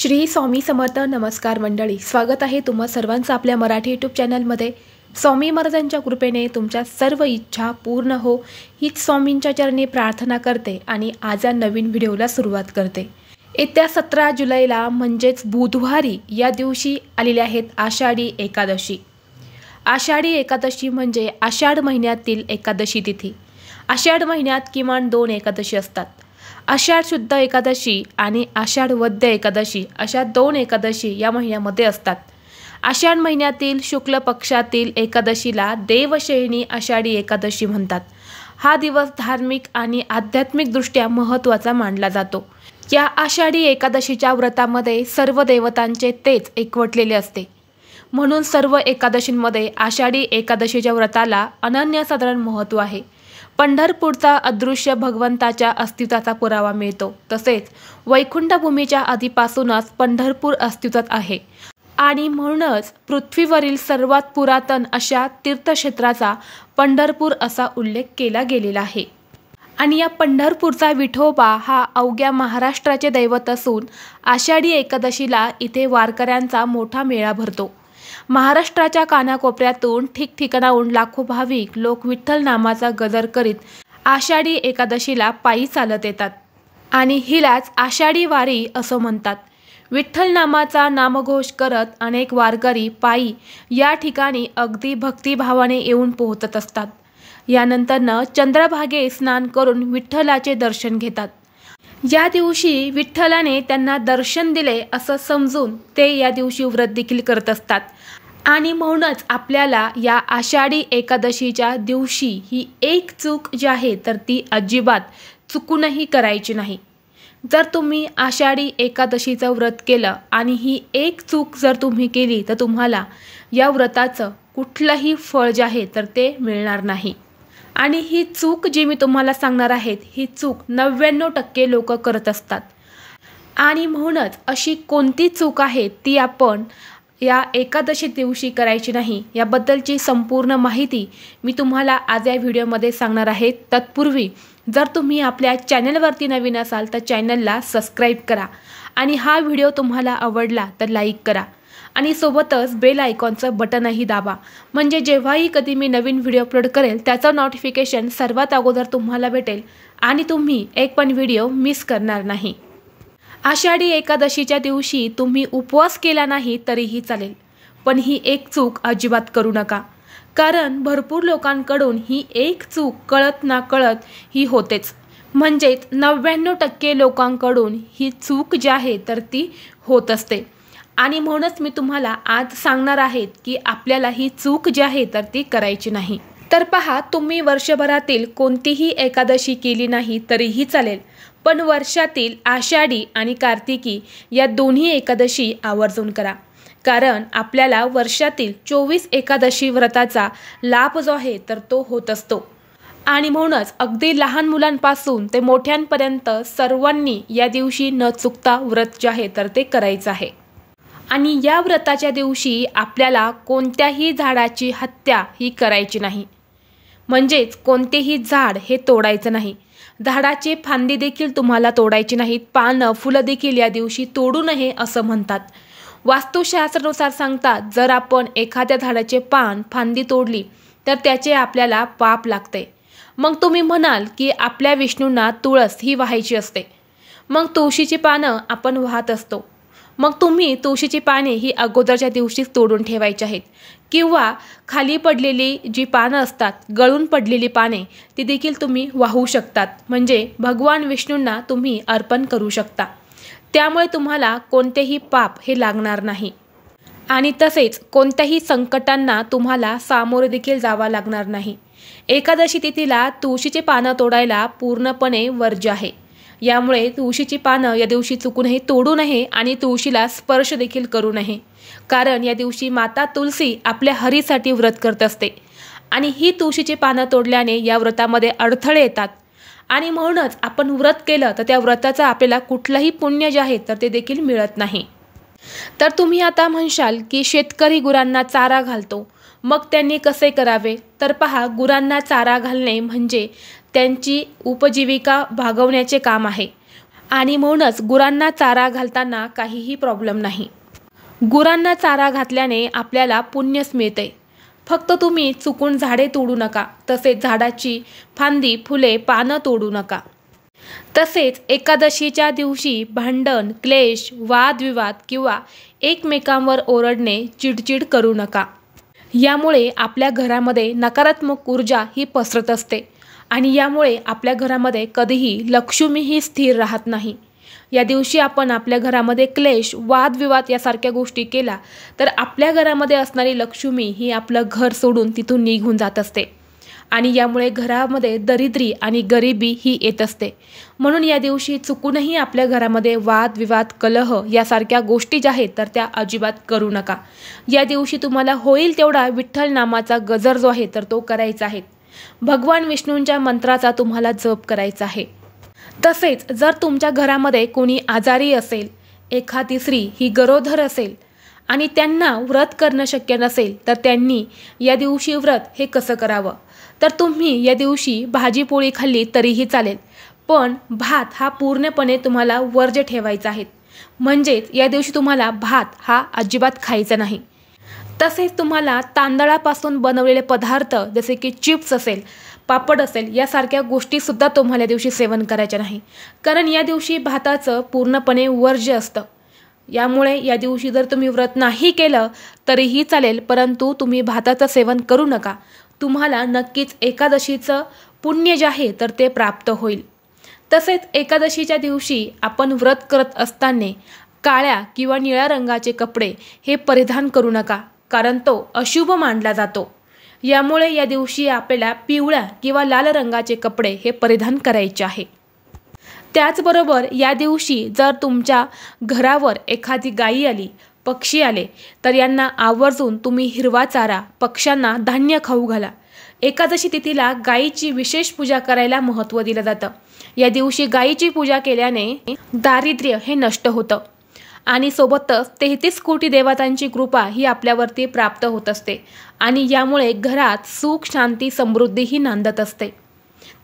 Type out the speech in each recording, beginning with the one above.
श्री स्वामी समर्थ. नमस्कार मंडळी, स्वागत आहे तुम्हा सर्वांचं आपल्या मराठी यूट्यूब चॅनलमध्ये. स्वामी महाराजांच्या कृपेने तुमच्या सर्व इच्छा पूर्ण हो हीच स्वामींच्या चरणी प्रार्थना करते आणि आज या नवीन व्हिडिओला सुरुवात करते. येत्या 17 जुलैला म्हणजेच बुधवारी या दिवशी आलेली आहेत आषाढी एकादशी. आषाढी एकादशी म्हणजे आषाढ महिन्यातील एकादशी तिथी. आषाढ महिन्यात किमान 2 एकादशी असतात. आषाढ शुद्ध एकादशी आणि आषाढ वद्य एकादशी अशा 2 एकादशी या महिन्यामध्ये असतात. आषाढ महिन्यातील शुक्ल पक्षातील एकादशीला देवशयनी आषाढी एकादशी म्हणतात. हा दिवस धार्मिक आणि आध्यात्मिक दृष्ट्या महत्त्वाचा मानला जातो. या आषाढी एकादशीच्या व्रतामध्ये सर्व देवतांचे तेज एकवटलेले असते. म्हणून सर्व एकादशींमध्ये आषाढी एकादशीच्या व्रताला अनन्यसाधारण महत्त्व आहे. पंढरपूरचा अदृश्य भगवंताच्या अस्तित्वाचा पुरावा मिळतो. तसेच वैकुंठभूमीच्या आधीपासूनच पंढरपूर अस्तित्वात आहे आणि म्हणूनच पृथ्वीवरील सर्वात पुरातन अशा तीर्थक्षेत्राचा पंढरपूर असा उल्लेख केला गेलेला आहे. आणि या पंढरपूरचा विठोबा हा अवघ्या महाराष्ट्राचे दैवत असून आषाढी एकादशीला इथे वारकऱ्यांचा मोठा मेळा भरतो. महाराष्ट्राच्या कानाकोपऱ्यातून ठिकठिकाणाहून लाखो भाविक लोक विठ्ठल नामाचा गजर करीत आषाढी एकादशीला पायी चालत येतात आणि हिलाच आषाढी वारी असं म्हणतात. विठ्ठल नामाचा नामघोष करत अनेक वारकरी पायी या ठिकाणी अगदी भक्तिभावाने येऊन पोहोचत असतात. यानंतरनं चंद्रभागे स्नान करून विठ्ठलाचे दर्शन घेतात. या दिवशी विठ्ठलाने त्यांना दर्शन दिले असं समजून ते या दिवशी व्रत देखील करत असतात. आणि म्हणूनच आपल्याला या आषाढी एकादशीच्या दिवशी ही एक चूक जी आहे तर ती अजिबात चुकूनही करायची नाही. जर तुम्ही आषाढी एकादशीचं व्रत केलं आणि ही एक चूक जर तुम्ही केली तर तुम्हाला या व्रताचं कुठलंही फळ जे आहे तर ते मिळणार नाही. आणि ही चूक जी मी तुम्हाला सांगणार आहे ही चूक 99% लोक करत असतात. आणि म्हणूनच अशी कोणती चूक आहे ती आपण या एकादशी दिवशी करायची नाही याबद्दलची संपूर्ण माहिती मी तुम्हाला आज या व्हिडिओमध्ये सांगणार आहे. तत्पूर्वी जर तुम्ही आपल्या चॅनलवरती नवीन असाल तर चॅनलला सबस्क्राईब करा आणि हा व्हिडिओ तुम्हाला आवडला तर लाईक करा आणि सोबतच बेल आयकॉनचं बटनही दाबा, म्हणजे जेव्हाही कधी मी नवीन व्हिडिओ अपलोड करेल त्याचं नोटिफिकेशन सर्वात अगोदर तुम्हाला भेटेल आणि तुम्ही एक पण व्हिडिओ मिस करणार नाही. आषाढी एकादशीच्या दिवशी तुम्ही उपवास केला नाही तरीही चालेल, पण ही एक चूक अजिबात करू नका. कारण भरपूर लोकांकडून ही एक चूक कळत ना कळत ही होतेच. म्हणजेच 99% लोकांकडून ही चूक जी आहे तर ती होत असते. आणि म्हणूनच मी तुम्हाला आज सांगणार आहे की आपल्याला ही चूक जी आहे तर ती करायची नाही. तर पहा, तुम्ही वर्षभरातील कोणतीही एकादशी केली नाही तरीही चालेल, पण वर्षातील आषाढी आणि कार्तिकी या दोन्ही एकादशी आवर्जून करा. कारण आपल्याला वर्षातील 24 एकादशी व्रताचा लाभ जो आहे तर तो होत असतो. आणि म्हणूनच अगदी लहान मुलांपासून ते मोठ्यांपर्यंत सर्वांनी या दिवशी न चुकता व्रत जे आहे तर ते करायचं आहे. आणि या व्रताच्या दिवशी आपल्याला कोणत्याही झाडाची हत्या ही करायची नाही. म्हणजेच कोणतेही झाड हे तोडायचं नाही. झाडाची फांदी देखील तुम्हाला तोडायची नाहीत. पानं फुलं देखील या दिवशी तोडू नये असं म्हणतात. वास्तुशास्त्रानुसार सांगतात जर आपण एखाद्या झाडाचे पान फांदी तोडली तर त्याचे आपल्याला पाप लागते. मग तुम्ही म्हणाल की आपल्या विष्णूंना तुळस ही वाहायची असते, मग तुळशीची पानं आपण वाहत असतो. मग तुम्ही तुळशीची पाने ही अगोदरच्या दिवशीच तोडून ठेवायची आहेत. किंवा खाली पडलेली जी पानं असतात, गळून पडलेली पाने, ती देखील तुम्ही वाहू शकतात. म्हणजे भगवान विष्णूंना तुम्ही अर्पण करू शकता. त्यामुळे तुम्हाला कोणतेही पाप हे लागणार नाही. आणि तसेच कोणत्याही संकटांना तुम्हाला सामोरे देखील जावं लागणार नाही. एकादशी तिथीला तुळशीची पानं तोडायला पूर्णपणे वर्ज्य आहे. यामुळे तुळशीची पानं या दिवशी चुकूनही तोडू नये आणि तुळशीला स्पर्श देखील करू नये. कारण या दिवशी माता तुलसी आपल्या हरीसाठी व्रत करत असते आणि ही तुळशीची पानं तोडल्याने या व्रतामध्ये अडथळे येतात. आणि म्हणूनच आपण व्रत केलं तर त्या व्रताचं आपल्याला कुठलंही पुण्य जे आहे तर ते देखील मिळत नाही. तर तुम्ही आता म्हणशाल की शेतकरी गुरांना चारा घालतो, मग त्यांनी कसे करावे? तर पहा, गुरांना चारा घालणे म्हणजे त्यांची उपजीविका भागवण्याचे काम आहे. आणि म्हणूनच गुरांना चारा घालताना काहीही प्रॉब्लेम नाही। गुरांना चारा घातल्याने आपल्याला पुण्यच मिळते। फक्त तुम्ही चुकून झाडे तोडू नका, तसेच झाडाची फांदी, फुले, पानं तोडू नका। तसेच एकादशीच्या दिवशी भांडण, क्लेश, वादविवाद किंवा एकमेकांवर ओरडणे, चिडचिड करू नका। यामुळे आपल्या घरामध्ये नकारात्मक ऊर्जा ही पसरत असते आणि यामुळे आपल्या घरामध्ये कधीही लक्ष्मी ही स्थिर राहत नाही। या दिवशी आपण आपल्या घरामध्ये क्लेश, वादविवाद यासारख्या गोष्टी केला तर आपल्या घरामध्ये असणारी लक्ष्मी ही आपलं घर सोडून तिथून निघून जात असते आणि यामुळे घरामध्ये दरिद्री आणि गरिबी ही येत असते। म्हणून या दिवशी चुकूनही आपल्या घरामध्ये वादविवाद, कलह यासारख्या गोष्टी ज्या आहेत तर त्या अजिबात करू नका। या दिवशी तुम्हाला होईल तेवढा विठ्ठल नामाचा गजर जो आहे तर तो करायचा आहे। भगवान विष्णूंच्या मंत्राचा तुम्हाला जप करायचा आहे। तसेच जर तुमच्या घरामध्ये कोणी आजारी असेल, एखादी स्त्री ही गरोदर असेल आणि त्यांना व्रत करणं शक्य नसेल तर त्यांनी या दिवशी व्रत हे कसं करावं, तर तुम्ही या दिवशी भाजी पोळी खाल्ली तरीही चालेल, पण भात हा पूर्णपणे तुम्हाला वर्ज्य ठेवायचा आहे। म्हणजेच या दिवशी तुम्हाला भात हा अजिबात खायचा नाही। तसेच तुम्हाला तांदळापासून बनवलेले पदार्थ जसे की चिप्स असेल, पापड असेल यासारख्या गोष्टीसुद्धा तुम्हाला या दिवशी सेवन करायच्या नाही, कारण या दिवशी भाताचं पूर्णपणे वर्ज्य असतं। यामुळे या दिवशी जर तुम्ही व्रत नाही केलं तरीही चालेल, परंतु तुम्ही भाताचं सेवन करू नका। तुम्हाला नक्कीच एकादशीचं पुण्य जे आहे तर ते प्राप्त होईल। तसेच एकादशीच्या दिवशी आपण व्रत करत असताना काळ्या किंवा निळ्या रंगाचे कपडे हे परिधान करू नका, कारण तो अशुभ मानला जातो। यामुळे या दिवशी आपल्याला पिवळ्या किंवा लाल रंगाचे कपडे हे परिधान करायचे आहे। त्याचबरोबर या दिवशी जर तुमच्या घरावर एखादी गायी आली, पक्षी आले तर यांना आवर्जून तुम्ही हिरवा चारा, पक्ष्यांना धान्य खाऊ घाला। एकादशी तिथीला गायीची विशेष पूजा करायला महत्त्व दिलं जातं। या दिवशी गायीची पूजा केल्याने दारिद्र्य हे नष्ट होतं आणि सोबतच 33 कोटी देवतांची कृपा ही आपल्यावरती प्राप्त होत असते आणि यामुळे घरात सुख, शांती, समृद्धी ही नांदत असते।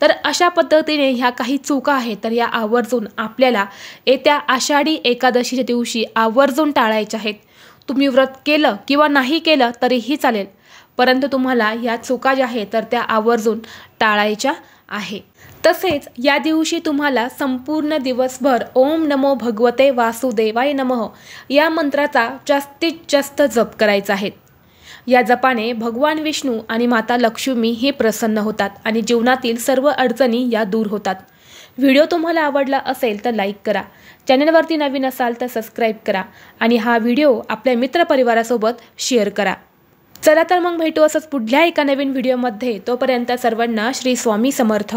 तर अशा पद्धतीने ह्या काही चुका आहेत तर या आवर्जून आपल्याला येत्या आषाढी एकादशीच्या दिवशी आवर्जून टाळायच्या आहेत। तुम्ही व्रत केलं किंवा नाही केलं तरीही चालेल, परंतु तुम्हाला या चुका ज्या आहेत तर त्या आवर्जून टाळायच्या आहे। तसेच या दिवशी तुम्हाला संपूर्ण दिवसभर ओम नमो भगवते वासुदेवाय नमः या मंत्राचा जास्तीत जास्त जप करायचा आहे। या जपाने भगवान विष्णू आणि माता लक्ष्मी हे प्रसन्न होतात आणि जीवनातील सर्व अडचणी या दूर होतात। व्हिडिओ तुम्हाला आवडला असेल तर लाईक करा, चॅनलवरती नवीन असाल तर सबस्क्राईब करा आणि हा व्हिडिओ आपल्या मित्रपरिवारासोबत शेअर करा। चला तर मग भेटू असंच पुढल्या एका नवीन व्हिडिओमध्ये। तोपर्यंत सर्वांना श्री स्वामी समर्थ।